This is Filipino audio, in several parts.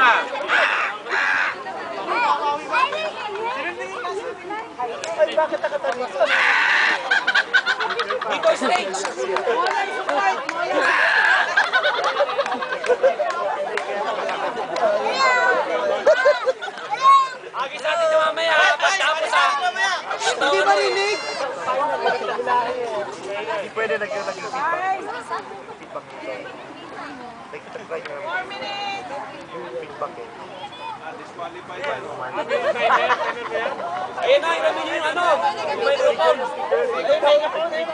muna. Bakit nakatalis? Dito stage. Agi sa atin yung mamaya. Pagtapos ha. Hindi marinig. Hindi pwede nag-feedback. Try nyo. 4 minutes! Feedback eh. Ayun na, ilamin niyo yung ano. Yung microphone.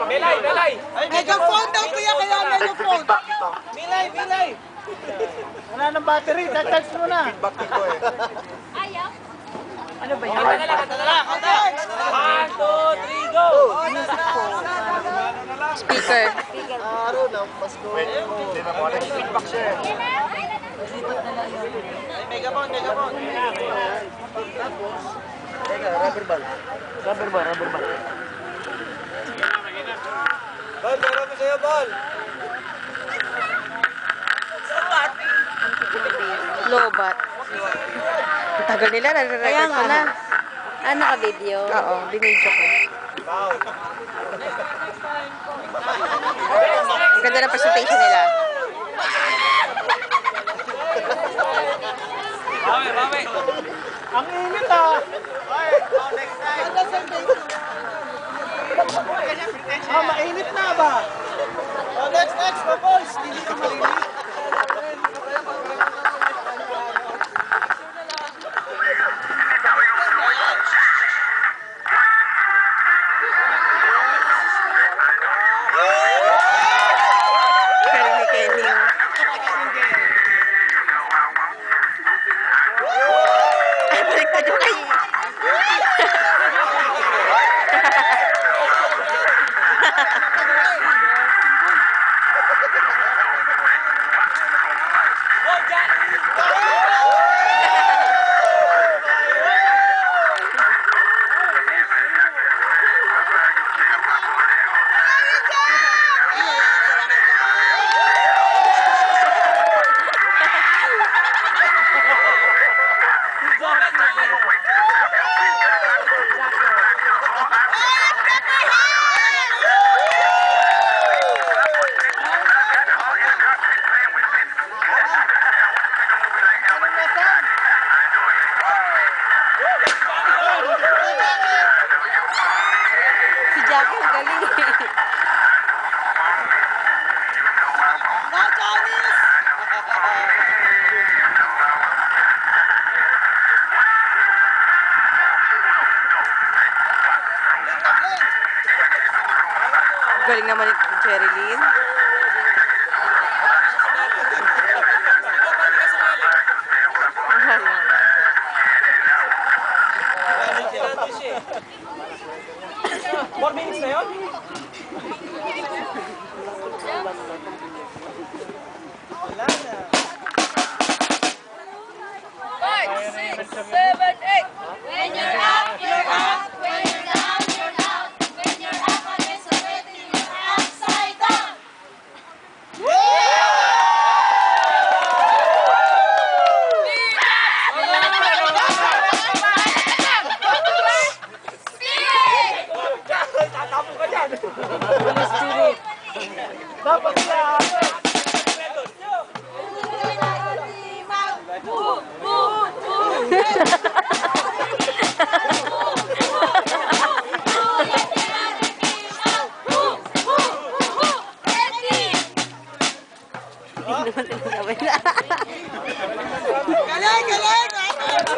Belay, belay. Megaphone daw kuya, kaya megaphone. Feedback dito. Milay, milay. Wala ng battery, charge mo na. Feedback dito eh. Ano ba yan? Kanta na lang. 1, 2, 3, go! Speaker. Araw na, Pasko. Wait, hindi na mo. Feedback siya eh. Megaphone, megaphone. Teka, rubber ball. Rubber ball, rubber ball. Ball, meron ko sa'yo, ball. Lobat. Ang tagal nila, nare-record ko na. Ano ka video? Oo, binidyo ko. Ang ganda ng presentation nila. Bawi. Ang init ah. Mainit na ba? Oh, next, boys. Hindi ka marinig. Pero ni Kenny. Ay, baliktad yung kayo. Go, Johnny! Si Jackie ang galing. Galing naman ni Jerilyn. Four minutes na yun? Wala na. 5, 6, 7, 8! When you're up, you're up! When you're down, you're down! When you're up against the waiting, you're upside down! Tatapon ka dyan. Dapat na. Boom, boom, boom!